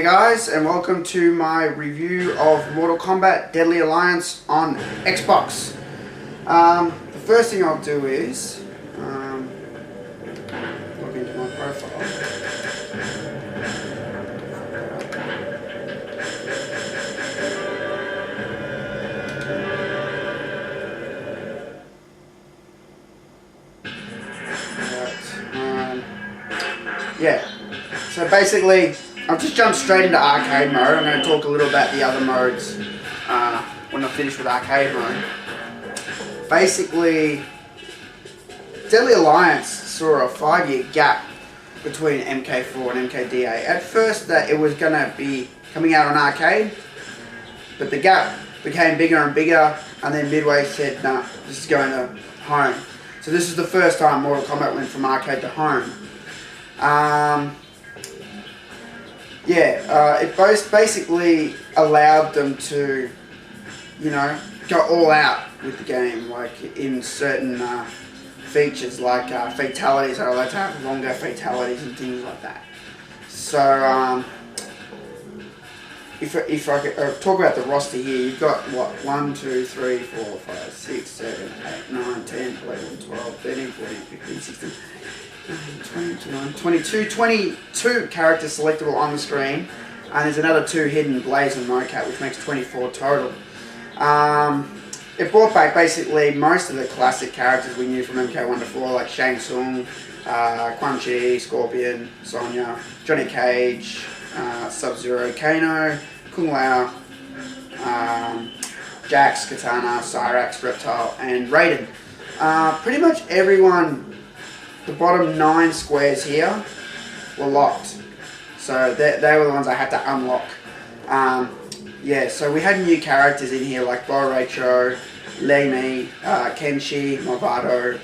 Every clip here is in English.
there guys, and welcome to my review of Mortal Kombat Deadly Alliance on Xbox. The first thing I'll do is log into my profile. Yeah, so basically I've just jumped straight into arcade mode. I'm going to talk a little about the other modes when I finish with arcade mode. Basically, Deadly Alliance saw a 5-year gap between MK4 and MKDA. At first that it was going to be coming out on arcade, but the gap became bigger and bigger, and then Midway said, nah, this is going to home. So this is the first time Mortal Kombat went from arcade to home. It basically allowed them to, go all out with the game, like in certain features, like fatalities. Are allowed to have longer fatalities and things like that. So, if I could talk about the roster here, you've got what, 1, 2, 3, 4, 5, 6, 7, 8, 9, 10, 11, 12, 13, 14, 15, 16. 22 characters selectable on the screen, and there's another 2 hidden, Blaze and Mocap, which makes 24 total. It brought back basically most of the classic characters we knew from MK1 to 4, like Shang Tsung, Quan Chi, Scorpion, Sonya, Johnny Cage, Sub-Zero, Kano, Kung Lao, Jax, Katana, Cyrax, Reptile, and Raiden. Pretty much everyone. The bottom 9 squares here were locked, so they were the ones I had to unlock. So we had new characters in here like Bo Raicho, Lei Mi, Kenshi, Movado,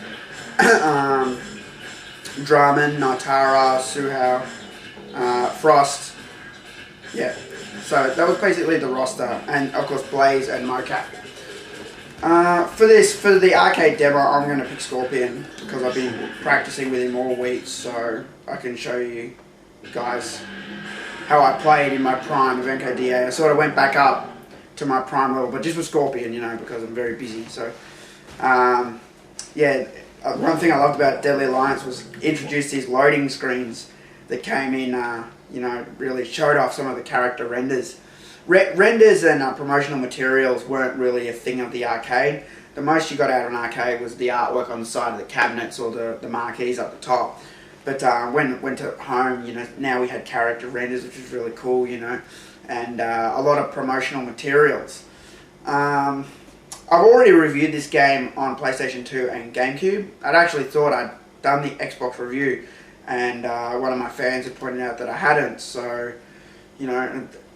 Draman, Nitara, Suhao, Frost. Yeah, so that was basically the roster, and of course Blaze and Mocap. For the arcade demo, I'm going to pick Scorpion because I've been practicing with him all week, so I can show you guys how I played in my prime of MKDA. I sort of went back up to my prime level, but just with Scorpion, because I'm very busy. So, one thing I loved about Deadly Alliance was introduced these loading screens that came in, really showed off some of the character renders. Renders and promotional materials weren't really a thing of the arcade. The most you got out of an arcade was the artwork on the side of the cabinets or the marquees up the top. But when it went to home, now we had character renders, which was really cool, and a lot of promotional materials. I've already reviewed this game on PlayStation 2 and GameCube. I'd actually thought I'd done the Xbox review, and one of my fans had pointed out that I hadn't, so,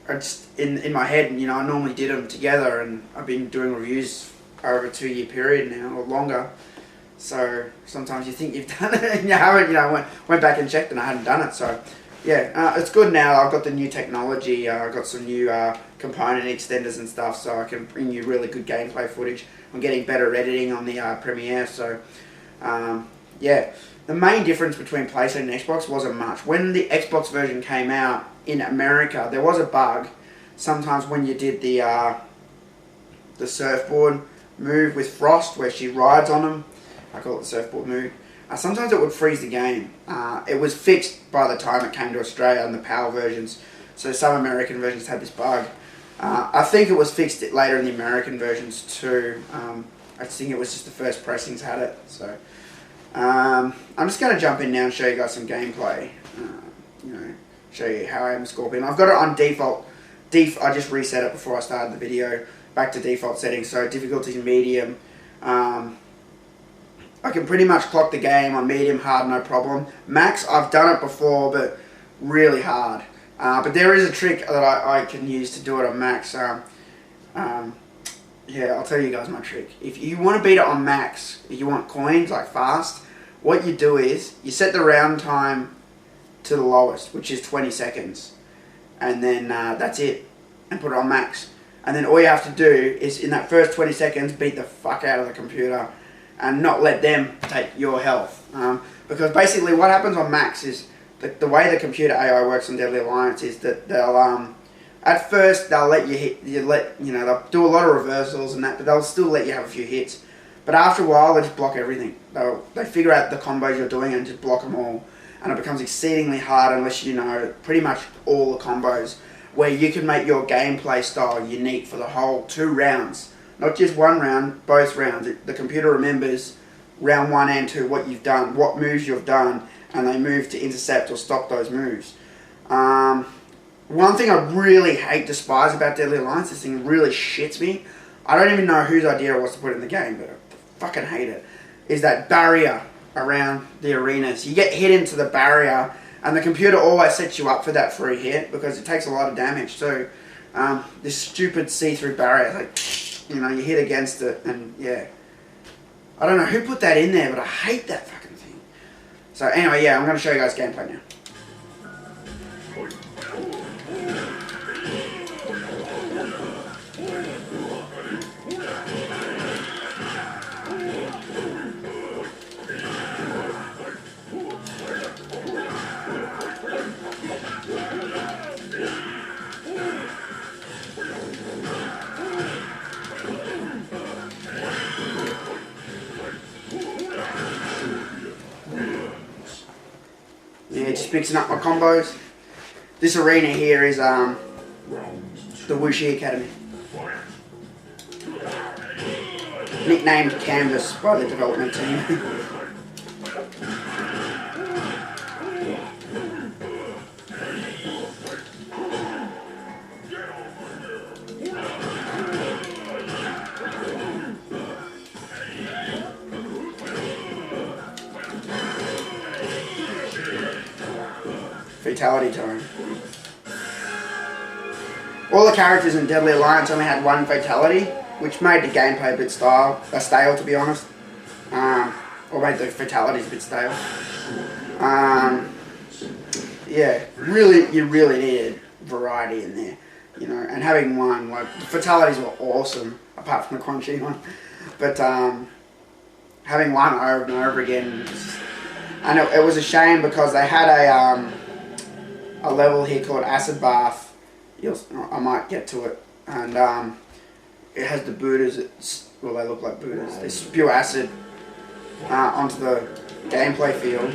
I just, in my head, I normally did them together, and I've been doing reviews over a 2-year period now, or longer. So sometimes you think you've done it, and you haven't. Went back and checked, and I hadn't done it. So yeah, it's good now. I've got the new technology. I've got some new component extenders and stuff, so I can bring you really good gameplay footage. I'm getting better editing on the Premiere. So the main difference between PlayStation and Xbox wasn't much. When the Xbox version came out in America, there was a bug. Sometimes when you did the surfboard move with Frost, where she rides on them, I call it the surfboard move, sometimes it would freeze the game. It was fixed by the time it came to Australia in the PAL versions, so some American versions had this bug. I think it was fixed later in the American versions too. I think it was just the first pressings had it. So I'm just going to jump in now and show you guys some gameplay. Show you how I am Scorpion. I've got it on default. I just reset it before I started the video. Back to default settings, so difficulty medium. I can pretty much clock the game on medium, hard, no problem. Max, I've done it before, but really hard. But there is a trick that I can use to do it on max. I'll tell you guys my trick. If you want to beat it on max, if you want coins, like fast, what you do is, you set the round time to the lowest, which is 20 seconds. And then that's it. And put it on max. And then all you have to do is, in that first 20 seconds, beat the fuck out of the computer and not let them take your health. Because basically what happens on max is the way the computer AI works on Deadly Alliance is that they'll at first they'll let you hit, they'll do a lot of reversals and that, but they'll still let you have a few hits. But after a while, they just block everything. They figure out the combos you're doing and just block them all, and it becomes exceedingly hard unless you know pretty much all the combos, where you can make your gameplay style unique for the whole 2 rounds, not just 1 round, both rounds. The computer remembers round 1 and 2 what you've done, what moves you've done, and they move to intercept or stop those moves. One thing I really despise about Deadly Alliance, this thing really shits me. I don't even know whose idea it was to put it in the game, but I fucking hate it. Is that barrier around the arenas. You get hit into the barrier, and the computer always sets you up for that free hit because it takes a lot of damage too. This stupid see-through barrier, like, you hit against it, and yeah. I don't know who put that in there, but I hate that fucking thing. So anyway, yeah, I'm going to show you guys gameplay now. Yeah, just mixing up my combos. This arena here is the Wuxi Academy. Nicknamed Canvas by the development team. Fatality time. All the characters in Deadly Alliance only had 1 fatality, which made the gameplay a bit stale to be honest. Or made the fatalities a bit stale. Yeah, you really needed variety in there, and having 1, like, the fatalities were awesome, apart from the Quan Chi one, but having 1 over and over again, and it was a shame because they had a level here called Acid Bath. I might get to it, and it has the Buddhas. Well, they look like Buddhas. They spew acid onto the gameplay field.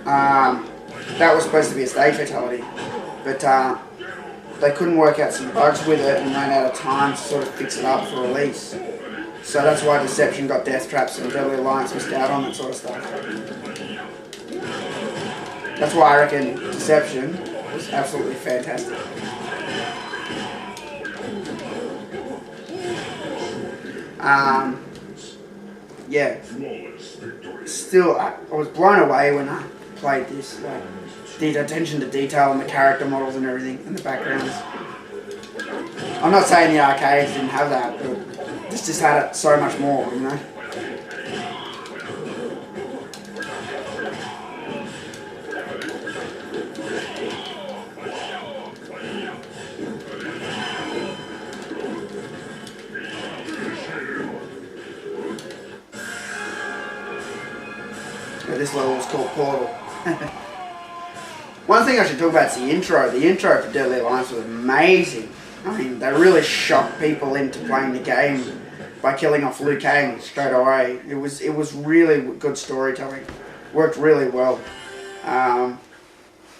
That was supposed to be a stage fatality, but they couldn't work out some bugs with it and ran out of time to sort of fix it up for release. So that's why Deception got death traps and Deadly Alliance missed out on that sort of stuff. That's why I reckon Deception was absolutely fantastic. Yeah. Still, I was blown away when I played this. Like, the attention to detail and the character models and everything and the backgrounds. I'm not saying the arcades didn't have that, but this just had it so much more, This level was called Portal. One thing I should talk about is the intro. The intro for Deadly Alliance was amazing. I mean, they really shocked people into playing the game by killing off Liu Kang straight away. It was really good storytelling. Worked really well.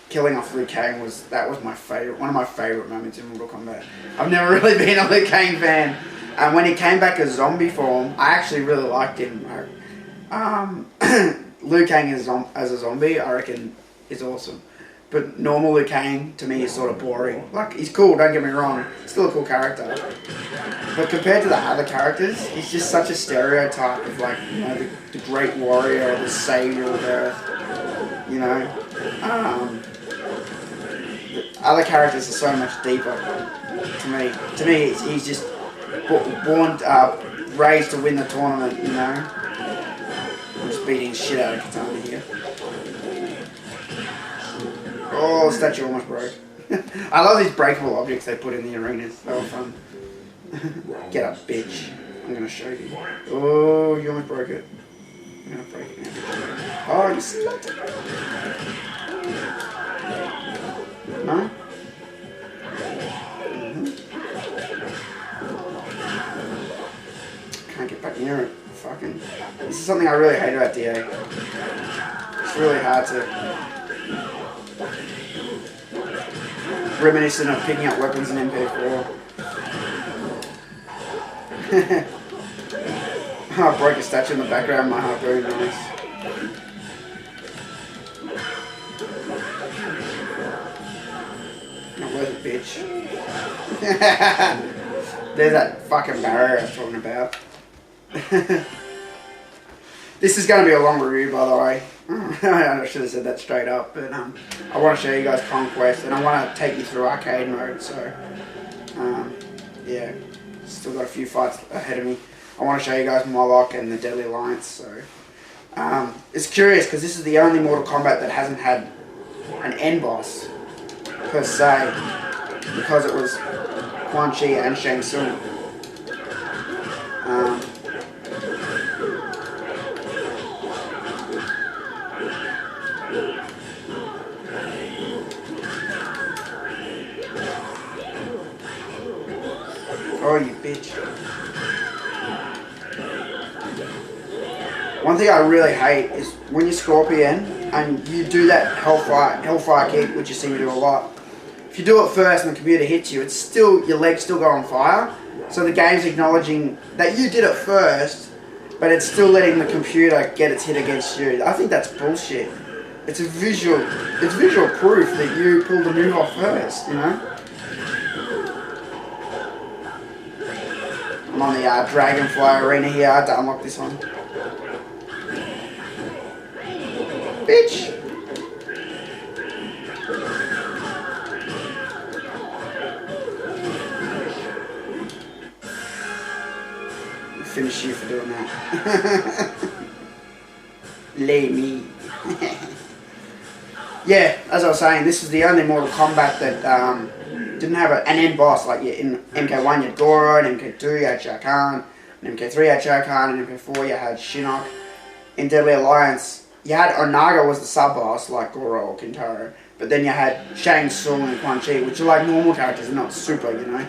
Killing off Liu Kang was my favorite, one of my favorite moments in Mortal Kombat. I've never really been a Liu Kang fan, and when he came back as zombie form, I actually really liked him. Liu Kang as a zombie, I reckon, is awesome. But normal Liu Kang, to me, is sort of boring. Like, he's cool, don't get me wrong. Still a cool character. But compared to the other characters, he's just such a stereotype of, like, the great warrior, the savior of Earth. The other characters are so much deeper to me. To me, he's just raised to win the tournament, I'm just beating shit out of Katana here. Oh, the statue almost broke. I love these breakable objects they put in the arenas. They were fun. Get up, bitch. I'm going to show you. Oh, you almost broke it. I'm gonna break it now. Oh, you slut! No? Can't get back near it. Fucking. This is something I really hate about DA. It's really hard to. Reminiscent of picking up weapons in MP4. I broke a statue in the background of my heart, very nice. Not worth it, bitch. There's that fucking barrier I was talking about. This is going to be a long review, by the way. I should have said that straight up, but I want to show you guys Konquest, and I want to take you through arcade mode, so yeah, still got a few fights ahead of me. I want to show you guys Moloch and the Deadly Alliance, so it's curious, because this is the only Mortal Kombat that hasn't had an end boss, per se, because it was Quan Chi and Shang Tsung. Oh, you bitch. One thing I really hate is when you Scorpion and you do that Hellfire kick, which you see me do a lot. If you do it first and the computer hits you, it's still, your legs still go on fire. So the game's acknowledging that you did it first, but it's still letting the computer get its hit against you. I think that's bullshit. It's visual proof that you pulled the move off first, you know? I'm on the Dragonfly Arena here. I had to unlock this one. Bitch! I'll finish you for doing that. Lay me. Yeah, as I was saying, this is the only Mortal Kombat that didn't have an end boss. Like in MK1 you had Goro, in MK2 you had Shao Kahn, in MK3 you had Shao Kahn, in MK4 you had Shinnok. In Deadly Alliance you had Onaga was the sub boss like Goro or Kintaro, but then you had Shang Tsung and Quan Chi, which are like normal characters and not super, you know.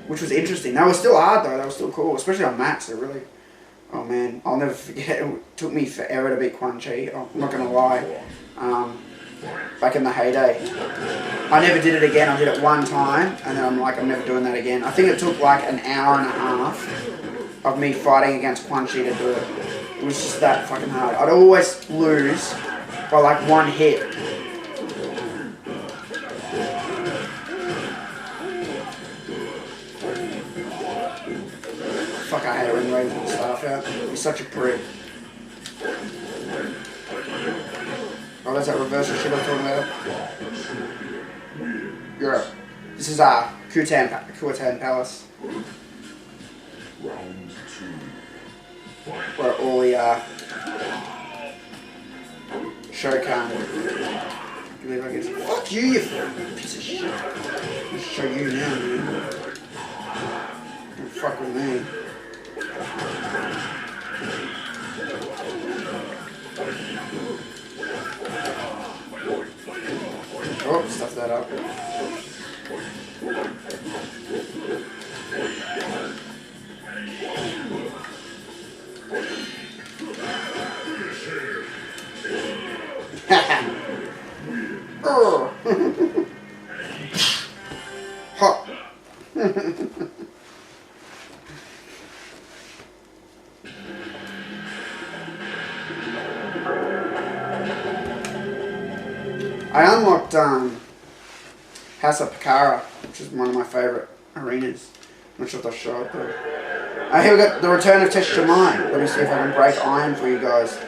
Which was interesting. They were still hard though, they were still cool, especially on Max. They really, oh man, I'll never forget, it took me forever to beat Quan Chi, I'm not gonna lie. Back in the heyday. I never did it again, I did it one time, and then I'm like, I'm never doing that again. I think it took like an hour and a half of me fighting against Quan Chi to do it. It was just that fucking hard. I'd always lose by like one hit. Fuck, I hate it when you raise the staff out. You're such a prick. Oh, that's that reversal shit I'm talking about. Europe. This is Kutan Palace. Where all the Shokan. Fuck you, you piece of shit. I'll show you now, man. Don't fuck with me. Oh, stuff that up. Hot. I unlocked House of Pakara, which is one of my favourite arenas. I'm not sure if I'll show it though. Here we got the return of Tesha Mine. Let me see if I can break iron for you guys.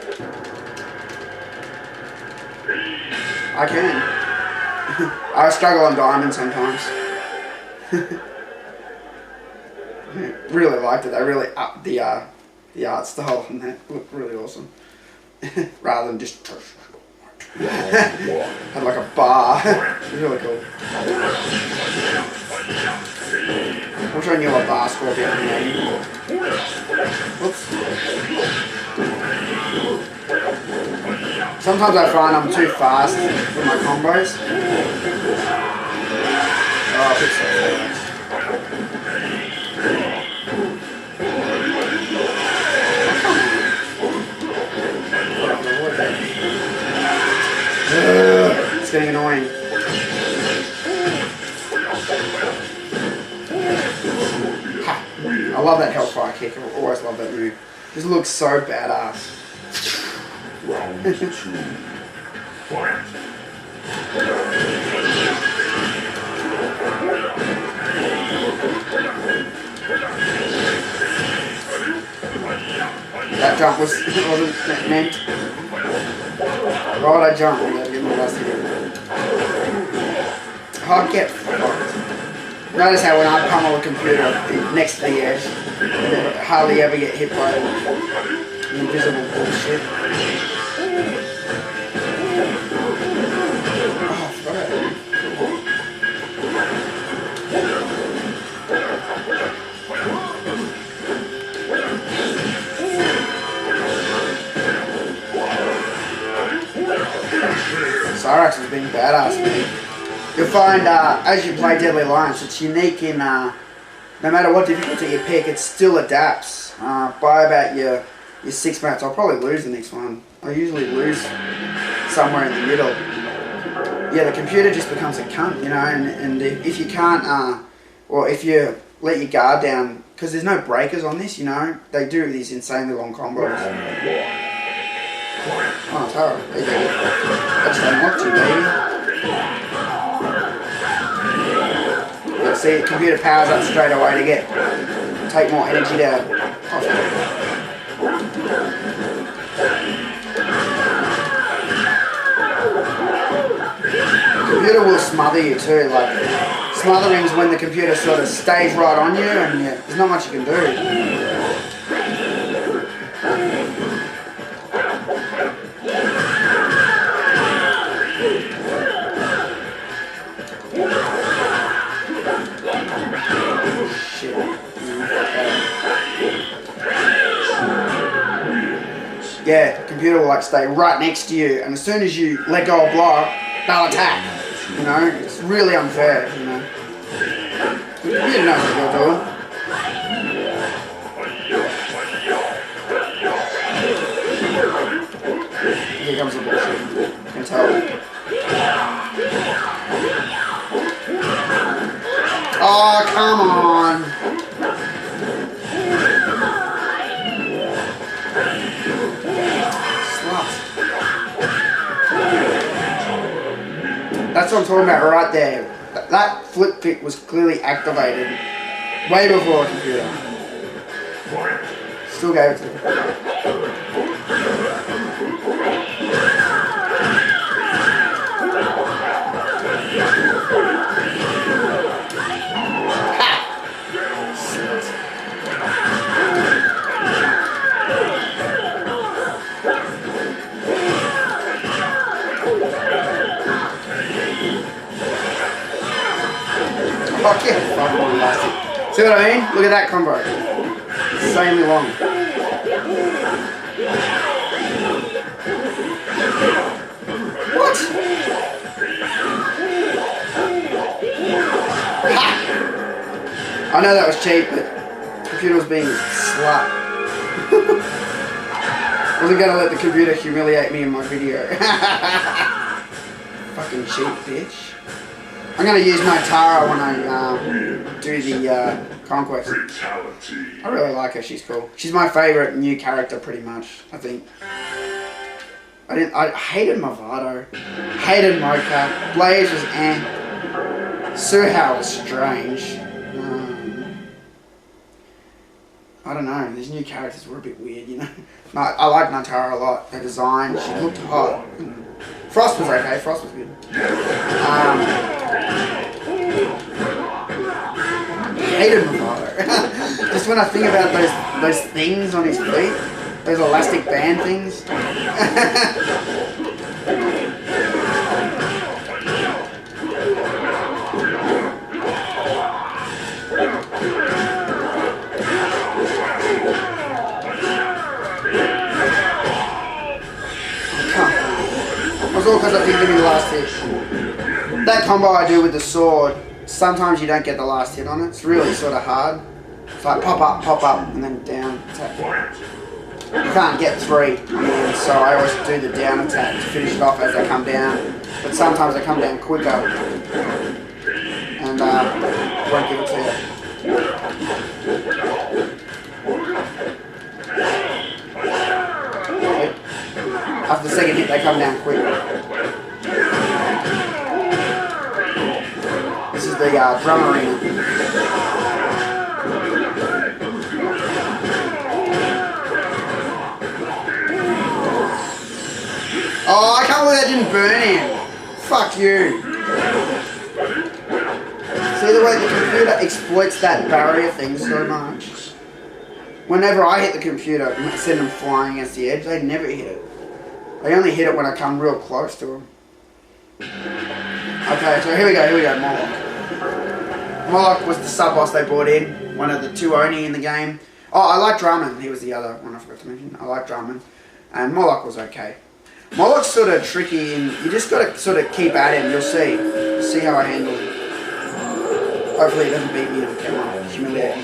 I can. I struggle on diamond sometimes. Really liked it. They really upped the art style and that looked really awesome. Rather than just had like a bar. It was really cool. I'm showing you a bar scorpion. Whoops. Sometimes I find I'm too fast with my combos. Oh, I think so. It's getting annoying. Ha. I love that Hellfire kick. I always love that move. This looks so badass. Round 2. Fight. That jump wasn't meant. Why would I jump? I gotta get my last hit. Oh, get fucked. Notice how when I pummel a computer next to the edge, I hardly ever get hit by the invisible bullshit. Oh, fuck. Cyrax is being badass, man. You'll find as you play Deadly Alliance, it's unique in no matter what difficulty you pick, it still adapts. By about your 6 minutes, I'll probably lose the next one. I usually lose somewhere in the middle. Yeah, the computer just becomes a cunt, you know, and if you can't, or if you let your guard down, because there's no breakers on this, you know, they do these insanely long combos. Oh, Tara, there you go. I just don't want to, baby. See, the computer powers up straight away to take more energy to. The computer will smother you too. Like smothering's when the computer sort of stays right on you, and there's not much you can do. Yeah, the computer will like stay right next to you, and as soon as you let go of block, they'll attack. You know, it's really unfair. You know, the computer knows what you're doing. Here comes the bullshit. You can tell. Oh, come on. That's what I'm talking about right there. That flip pick was clearly activated way before a computer. Still gave it to him. Oh, yeah, fucking elastic. See what I mean? Look at that combo. Insanely long. What? Ha! I know that was cheap, but the computer was being slut. Wasn't gonna let the computer humiliate me in my video. Fucking cheap bitch. I'm going to use Nitara when I do the Konquest. I really like her, she's cool. She's my favourite new character pretty much, I think. I hated Movado, hated Mocap, Blaze was Suhao was strange. I don't know, these new characters were a bit weird, you know. I like Nitara a lot, her design, she looked hot. Frost was okay, Frost was good. Hated Movado. Just when I think about those things on his feet, those elastic band things. that combo I do with the sword, sometimes you don't get the last hit on it. It's really sort of hard. It's like pop up, and then down attack. You can't get 3 on the end, so I always do the down attack to finish it off as they come down. But sometimes they come down quicker, and won't give it to you. After the second hit, they come down quick. This is the drum arena. Oh, I can't believe that didn't burn him. Fuck you. See the way the computer exploits that barrier thing so much? Whenever I hit the computer and send them flying against the edge, they never hit it. They only hit it when I come real close to them. Okay, so here we go, Moloch. Moloch was the sub-boss they brought in, one of the 2 Oni in the game. Oh, I like Drummond, he was the other one I forgot to mention. I like Drummond. And Moloch was okay. Moloch's sort of tricky, and you just got to sort of keep at him, you'll see. See how I handle him. Hopefully he doesn't beat me on camera. Humiliate me.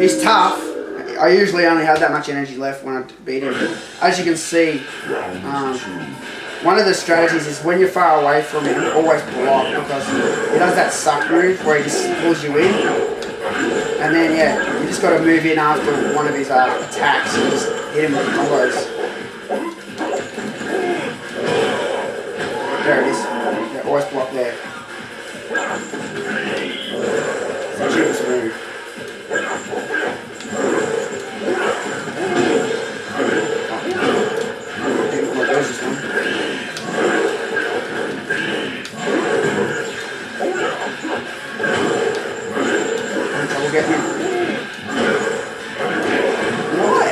He's tough. I usually only have that much energy left when I beat him. As you can see, one of the strategies is when you're far away from him, always block, because he does that suck move where he just pulls you in. And then, yeah, you just got to move in after one of his attacks and just hit him with combos. There it is. Yeah, always block there. It's the cheapest move. Get me. Why?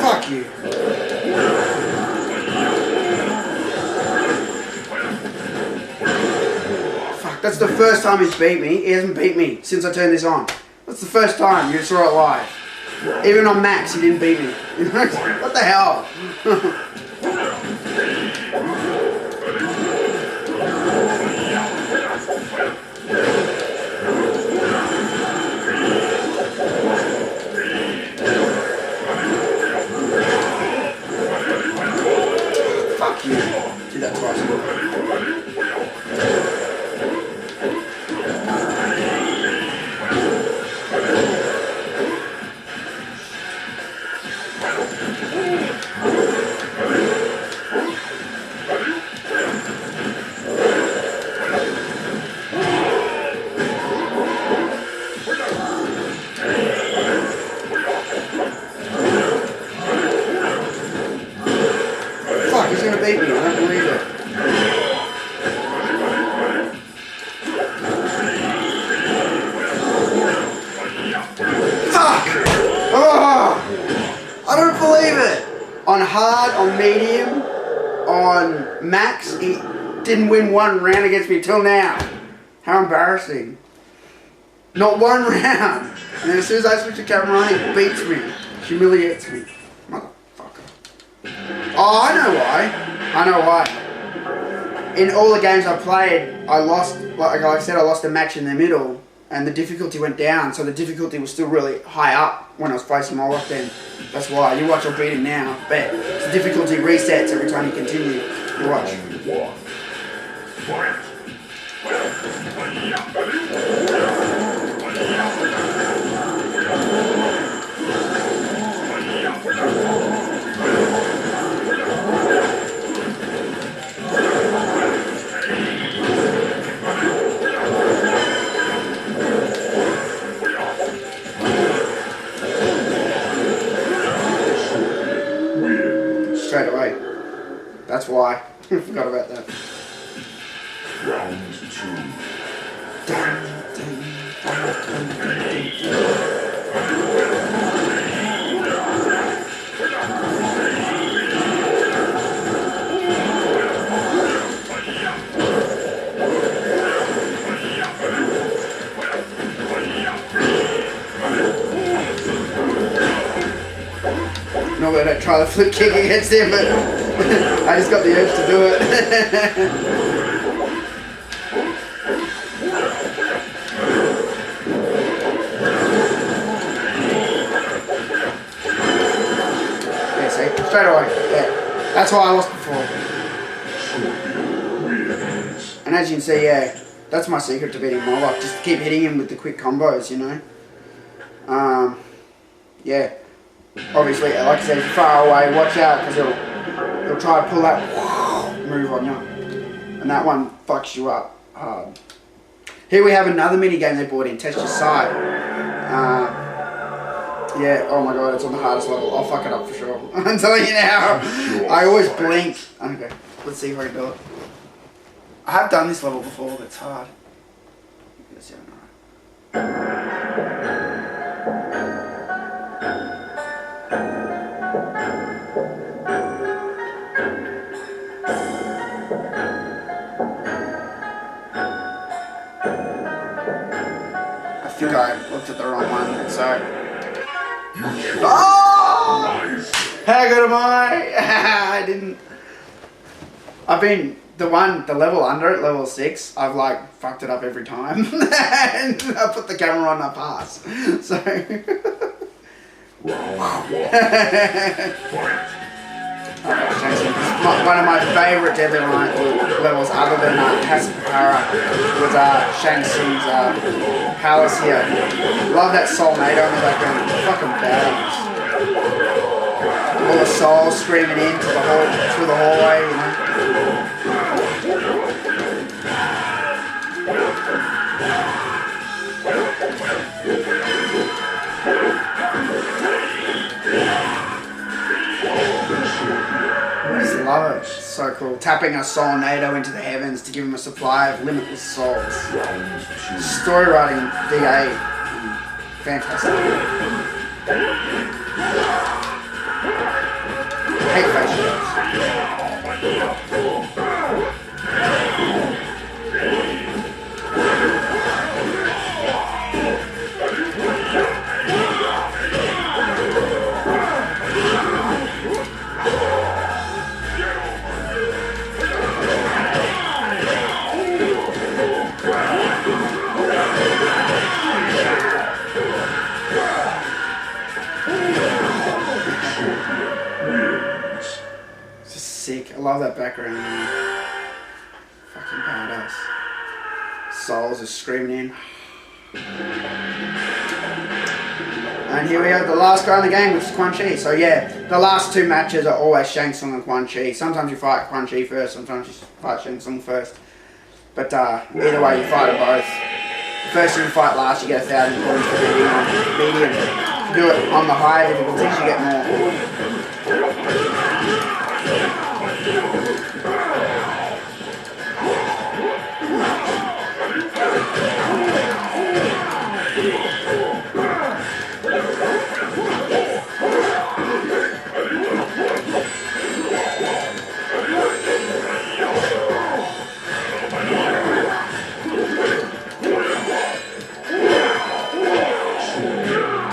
Fuck you. Fuck, that's the first time he's beat me. He hasn't beat me since I turned this on. That's the first time you saw it live. Even on max, he didn't beat me. What the hell? Fuck you. Do that twice. He's gonna beat me, I don't believe it. Fuck! Oh, I don't believe it! On hard, on medium, on max, he didn't win 1 round against me till now. How embarrassing. Not 1 round. And then as soon as I switch to camera on, he beats me. Humiliates me. Oh, I know why. In all the games I played, I lost, like I said, I lost a match in the middle, and the difficulty went down, so the difficulty was still really high up when I was facing Moloch then. That's why. You watch, I'll beat him now, bet. The difficulty resets every time you continue. You watch. straight away. That's why. I forgot about that. Round 2. Normally I don't try the flip kick against him, but I just got the urge to do it. Yeah, see? Straight away. Yeah. That's why I lost before. And as you can see, yeah, that's my secret to beating Moloch. Just keep hitting him with the quick combos, you know? Yeah. Obviously, like I said, if you're far away, watch out, because he'll try to pull that move on you. And that one fucks you up hard. Here we have another mini game they brought in, Test Your Sight. Yeah, oh my god, it's on the hardest level. I'll fuck it up for sure. I'm telling you now. I always blink. Okay, let's see if I can do it. I have done this level before, but it's hard. Let's see if I'm alright. I think I looked at the wrong one, so... Oh! How good am I? I didn't... I've been... The level under it, level 6, I've like fucked it up every time. And I put the camera on, I pass. So... One of my favourite Deadly Alliance levels, other than Hasapara, was Shang Tsung's Palace here. Love that Soul NATO in the background. Fucking badass. All the souls screaming in to the through the hallway, you know. I just love it. It's so cool. Tapping a Soul NATO into the heavens to give him a supply of limitless souls. Story writing, DA. Fantastic. Hate face shots. Sick. I love that background, man. Fucking badass. Souls are screaming in. And here we have the last guy in the game, which is Quan Chi. So yeah, the last 2 matches are always Shang Tsung and Quan Chi. Sometimes you fight Quan Chi first, sometimes you fight Shang Tsung first. But either way, you fight them both. The first you fight last, you get 1,000 points for beating on medium. If you do it on the higher difficulties, you get more.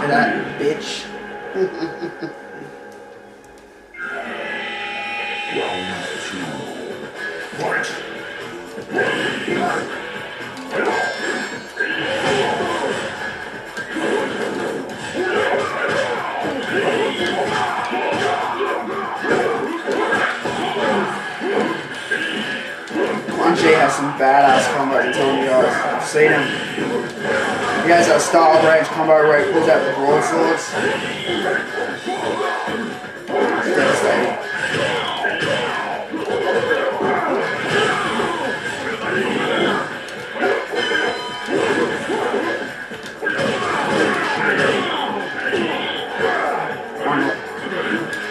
That bitch. Quan Chi has some badass combos, I'm telling you guys. I've seen him. He has that Star Branch combo where he pulls out the broadswords. It's devastating.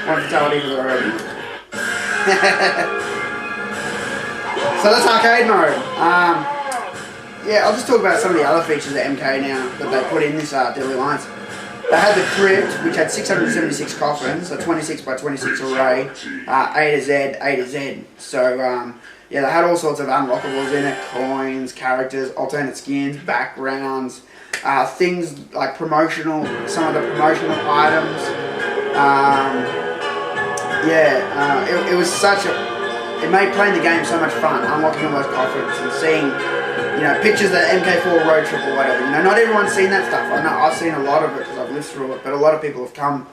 One fatality for the road. So that's arcade mode. Yeah, I'll just talk about some of the other features of MK now that they put in this Deadly Alliance. They had the crypt, which had 676 coffins, a 26 by 26 array, A to Z, A to Z. So, yeah, they had all sorts of unlockables in it, coins, characters, alternate skins, backgrounds, things like some of the promotional items. It was it made playing the game so much fun, unlocking all those coffins and seeing, pictures of MK4 road trip or whatever. Not everyone's seen that stuff. I know I've seen a lot of it because I've lived through it, but a lot of people have come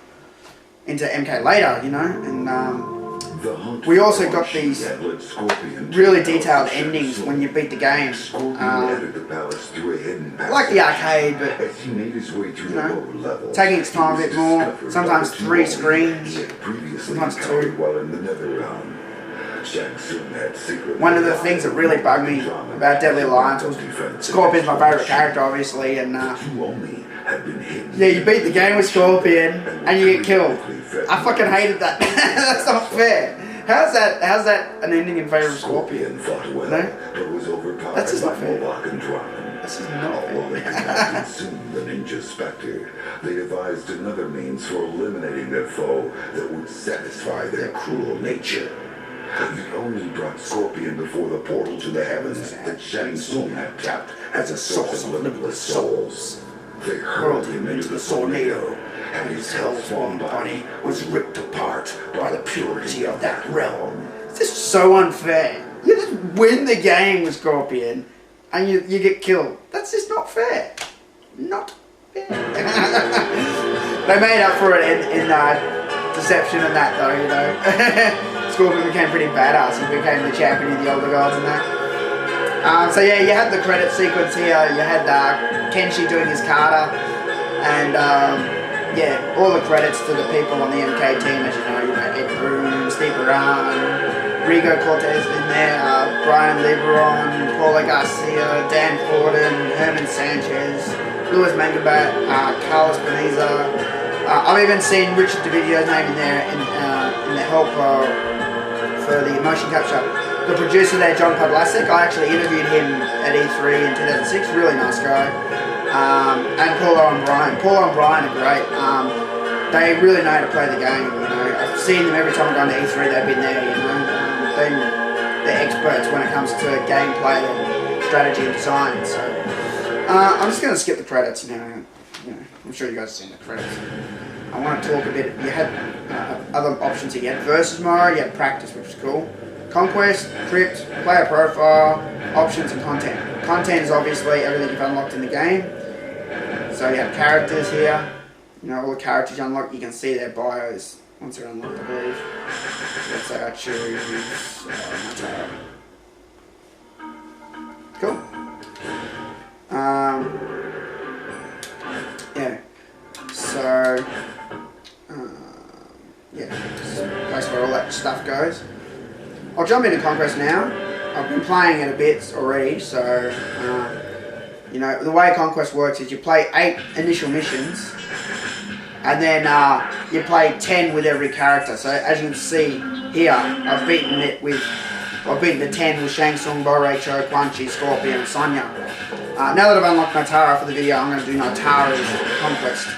into MK later, and we also got these really detailed endings when you beat the game. Like the arcade, but taking its time a bit more. Sometimes 3 screens, sometimes 2. One of the things that really bugged me about Deadly Alliance was Scorpion's my favourite character, obviously, and yeah, you beat the game with Scorpion and you get killed. I fucking hated that. That's not fair. How's that an ending in favour of Scorpion? That's just not fair. This is not fair. The Ninja Spectre. They devised another means for eliminating their foe that would satisfy their cruel nature. They only brought Scorpion before the portal to the heavens that Shang Tsung had tapped as a source of limitless souls. They hurled him into the tornado, and his hell-spawn body was ripped apart by the purity of that realm. This is so unfair. You just win the game with Scorpion, and you get killed. That's just not fair. Not fair. They made up for it in Deception and that, though, Scorpion became pretty badass. He became the champion of the older gods and that. So yeah, you had the credit sequence here. You had Kenshi doing his kata, and yeah, all the credits to the people on the MK team, as you know, Ed Boon, Steve Moran, Rigo Cortez in there, Brian Liberon, Paula Garcia, Dan Forden, Herman Sanchez, Luis Mangabat, Carlos Peniza. I've even seen Richard DeVideo's name in there in the help for the motion capture. The producer there, John Podlasek, I actually interviewed him at E3 in 2006, really nice guy. And Paulo and Brian. Paulo and Brian are great. They really know how to play the game, I've seen them every time I've gone to E3, they've been there, They're experts when it comes to gameplay and strategy and design, so. I'm just going to skip the credits, I'm sure you guys have seen the credits. I want to talk a bit. You had other options here. You had versus mode, you had practice, which is cool. Conquest, crypt, player profile, options, and content. Content is obviously everything you've unlocked in the game. So you have characters here. All the characters you unlock, you can see their bios once they're unlocked, I believe. Let's say I choose Nitara. Cool. Yeah. So, yeah, this is the place where all that stuff goes. I'll jump into Conquest now. I've been playing it a bit already, so, the way Conquest works is you play 8 initial missions, and then you play 10 with every character. So as you can see here, I've beaten the 10 with Shang Tsung, Bo Rei Cho, Quan Chi, Scorpion, and Sonya. Now that I've unlocked Nitara for the video, I'm going to do Nitara's Conquest.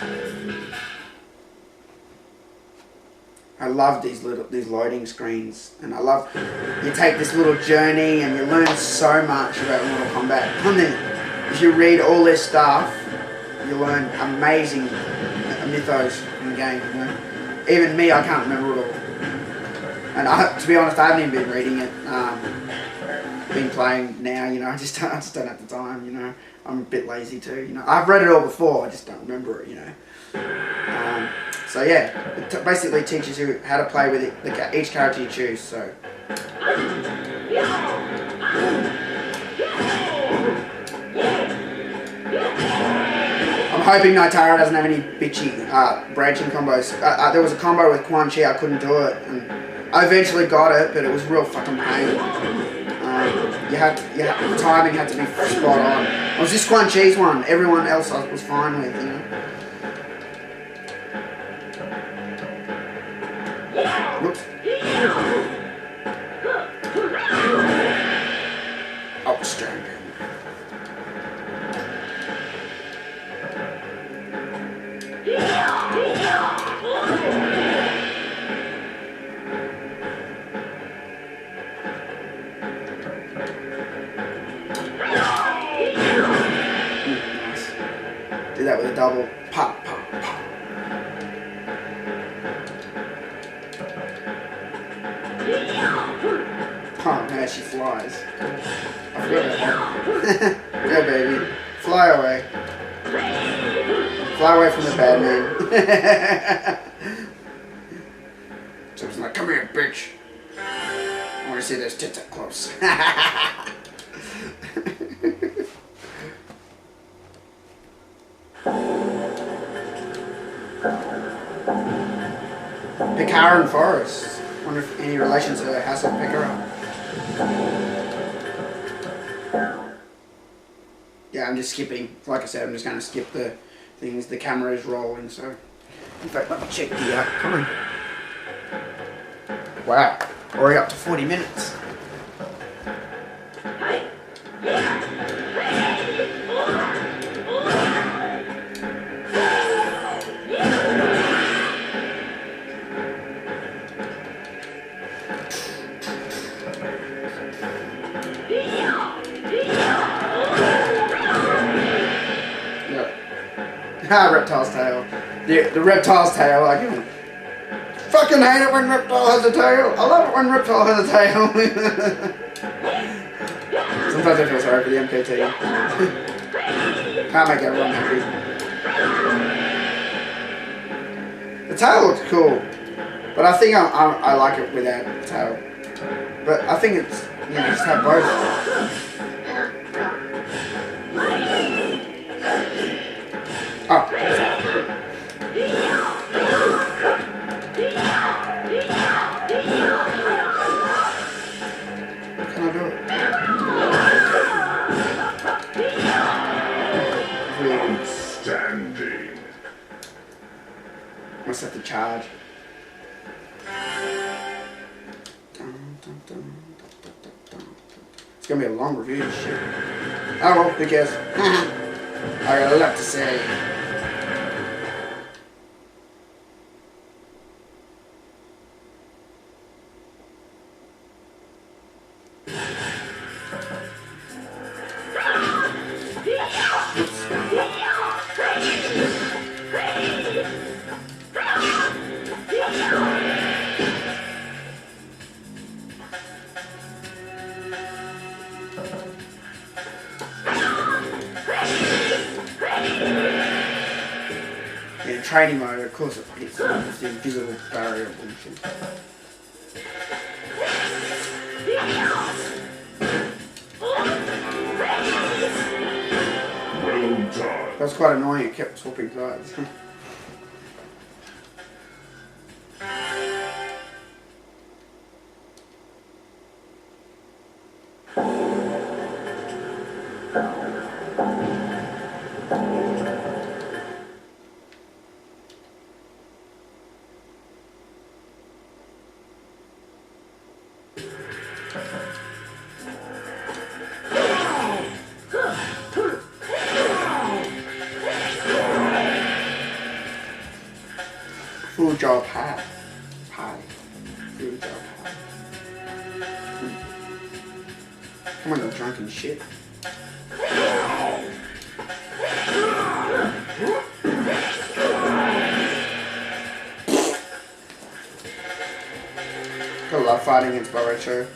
I love these loading screens, and I love you take this little journey and you learn so much about Mortal Kombat. And then, if you read all this stuff, you learn amazing mythos in the game. Even me, I can't remember it all. And to be honest, I haven't even been reading it. Been playing now, I just don't have the time. I'm a bit lazy too. I've read it all before, I just don't remember it. So yeah, it basically teaches you how to play with each character you choose. So. I'm hoping Nitara doesn't have any bitchy branching combos. There was a combo with Quan Chi, I couldn't do it, and I eventually got it, but it was real fucking pain. The timing had to be spot on. It was just Quan Chi's one. Everyone else I was fine with, Whoops. double pop, pop, pop. Oh man, she flies. I forgot about that. Yeah, baby. Fly away. Fly away from the bad man. So it's like, come here, bitch. I want to see those tits up close. Picaran Forest. Wonder if any relation to the House of Picara. Yeah, I'm just skipping. Like I said, I'm just going to skip the things. The camera is rolling, so. In fact, let me check the come on. Wow, already up to 40 minutes. Ah, reptile's tail. The reptile's tail, I can fucking hate it when reptile has a tail. I love it when reptile has a tail. Sometimes I feel sorry for the MK team. Can't make everyone happy. The tail looks cool, but I think I like it without the tail. But I think it's, you know, just have both. Oh. Can I do it? Outstanding. Must have to charge. It's gonna be a long review of shit. Oh well, who cares? I got a lot to say. Yeah, training mode, of course it's the invisible barrier bullshit. That was quite annoying, it kept swapping sides. Full job hat. Pie. Full job hat. Come on, you drunken shit. I love fighting against Boruto.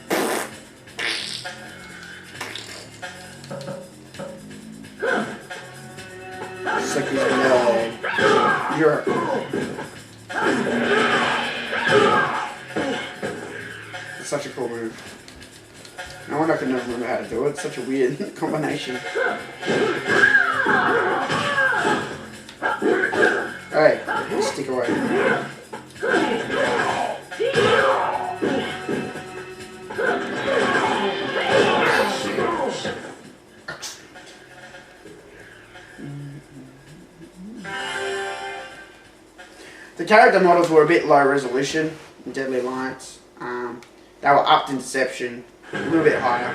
Suck his leg. You're. It's such a cool move. No wonder I could never remember how to do it. It's such a weird combination. Hey, stick away. The character models were a bit low resolution in Deadly Alliance. They were upped in Deception, a little bit higher.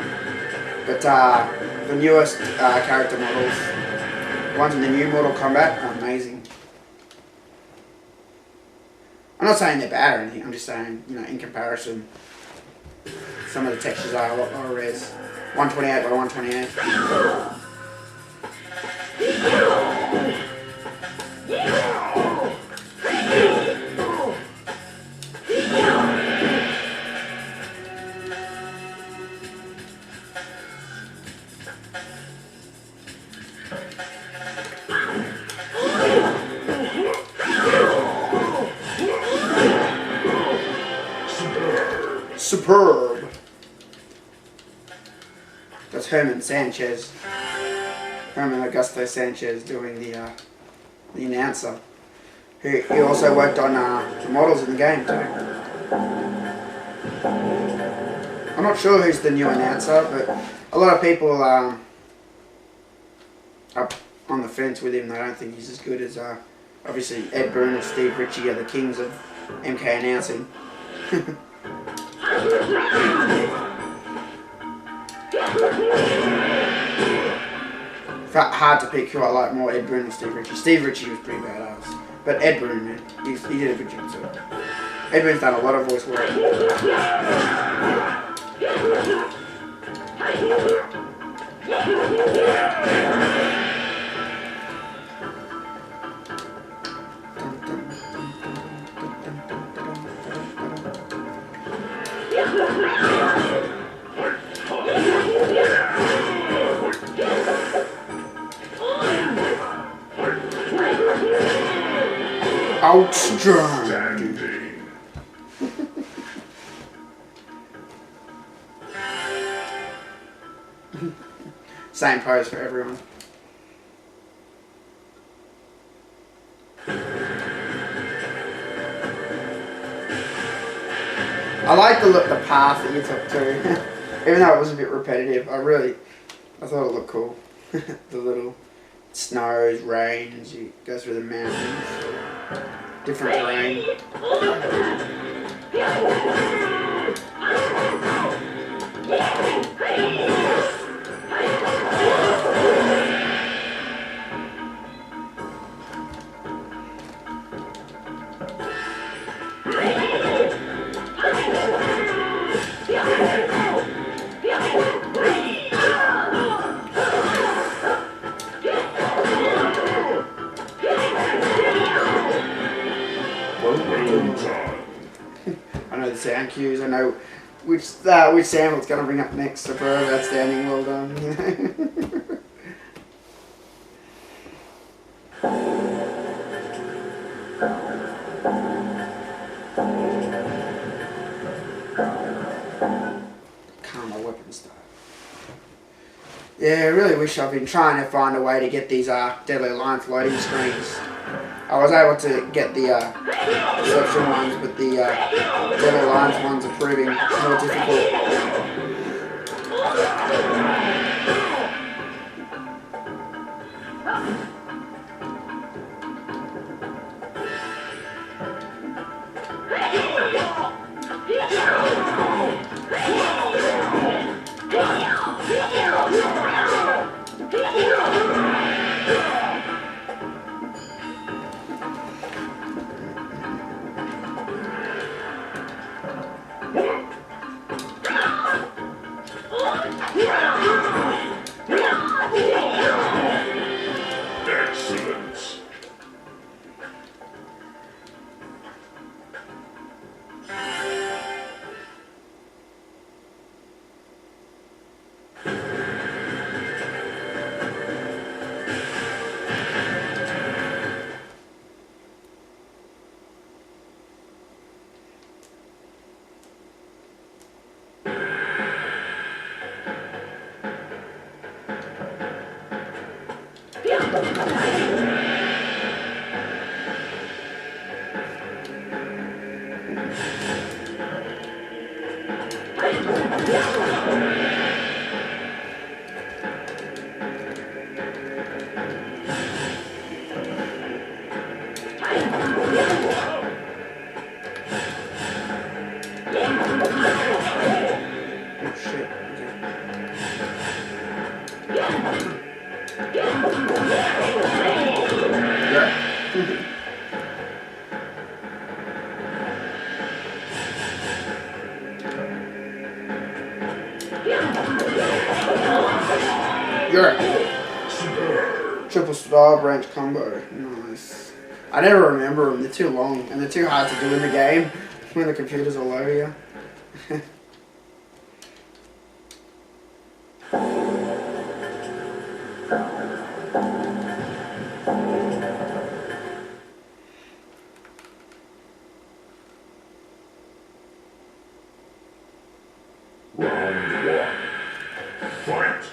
But the newest character models, the ones in the new Mortal Kombat, are amazing. I'm not saying they're bad or anything, I'm just saying, you know, in comparison, some of the textures are a lot lower res. 128 by 128. Superb. That's Herman Sanchez. Herman Augusto Sanchez doing the announcer. He also worked on the models in the game too. I'm not sure who's the new announcer, but a lot of people are up on the fence with him. They don't think he's as good as obviously Ed Boon or Steve Ritchie are the kings of MK announcing. Hard to pick who I like more, Ed Boon or Steve Ritchie. Steve Ritchie was pretty badass, but Ed Boon, he did a good job too. Ed Boon's done a lot of voice work. Outstanding. Same pose for everyone. I like the path that you took too. Even though it was a bit repetitive, I thought it looked cool. The little snows, rains, you go through the mountains, different terrain. I know the sound cues, I know which sample it's going to bring up next. Superb, outstanding, well done. Karma weapon style. Yeah, I really wish I've been trying to find a way to get these Deadly Alliance loading screens. I was able to get the Deception ones, but the Deadly Alliance ones are proving more difficult. Excellent. Triple star branch combo. Nice. I never remember them. They're too long and they're too hard to do in the game when the computer's all over you. Round one. Fight!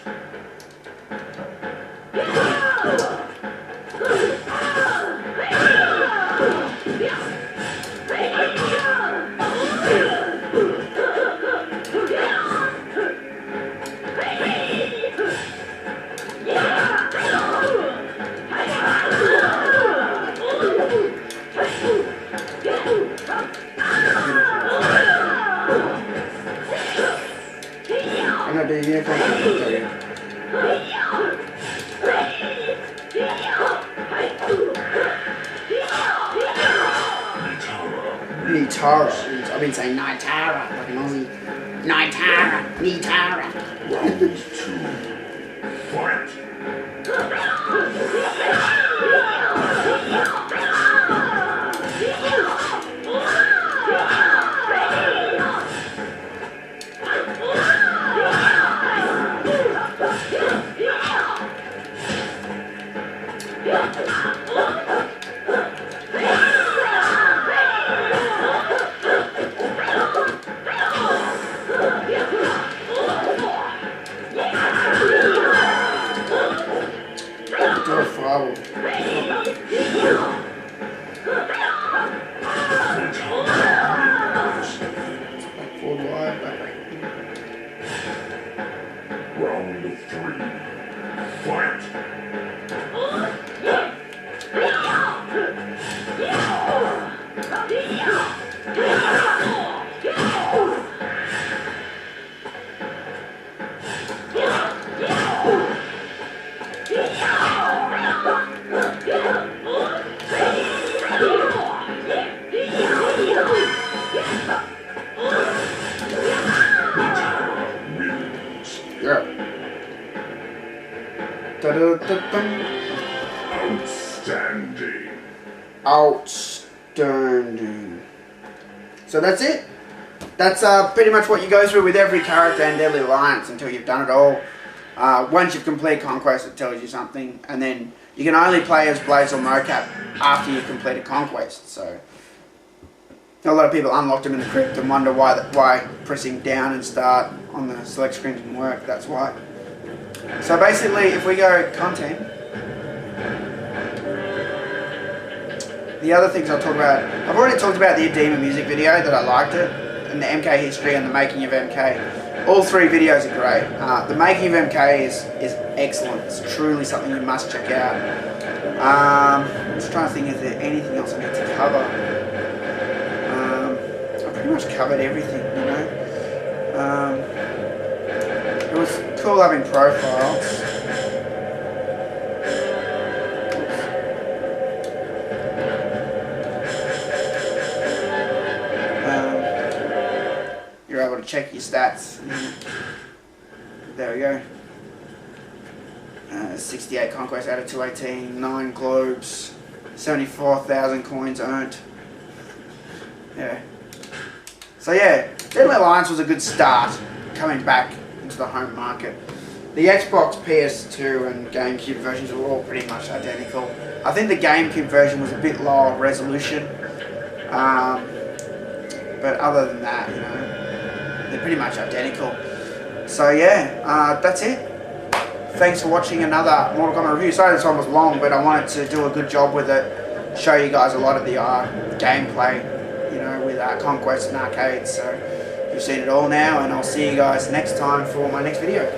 I'm gonna do a unicorn. Nitara. I've been saying Nitara, like an Aussie. Nitara. Nitara. Round two. Fight! Do a fireball. Back forward wide, back. Round three. Fight! Yeah. Da-da-da-dum. Outstanding. Outstanding. So that's it. That's pretty much what you go through with every character in Deadly Alliance until you've done it all. Once you've completed Conquest, it tells you something, and then you can only play as Blaze or Mocap after you've completed Conquest. So a lot of people unlocked them in the crypt and wonder why pressing down and start on the select screen didn't work. That's why. So basically, if we go content, the other things I'll talk about, I've already talked about the Edema music video that I liked it, and the MK history and the making of MK. All three videos are great. The making of MK is excellent. It's truly something you must check out. I'm just trying to think if there's anything else I need to cover. I pretty much covered everything, you know. It was cool having profiles. You're able to check your stats. There we go. 68 Conquest out of 218, 9 globes, 74,000 coins earned. Yeah. So yeah, Deadly Alliance was a good start coming back into the home market. The Xbox, PS2 and GameCube versions were all pretty much identical. I think the GameCube version was a bit lower resolution. But other than that, you know, they're pretty much identical. So yeah, that's it. Thanks for watching another Mortal Kombat review. Sorry this one was long, but I wanted to do a good job with it. Show you guys a lot of the gameplay, you know, with Conquest and arcades. So you've seen it all now, and I'll see you guys next time for my next video.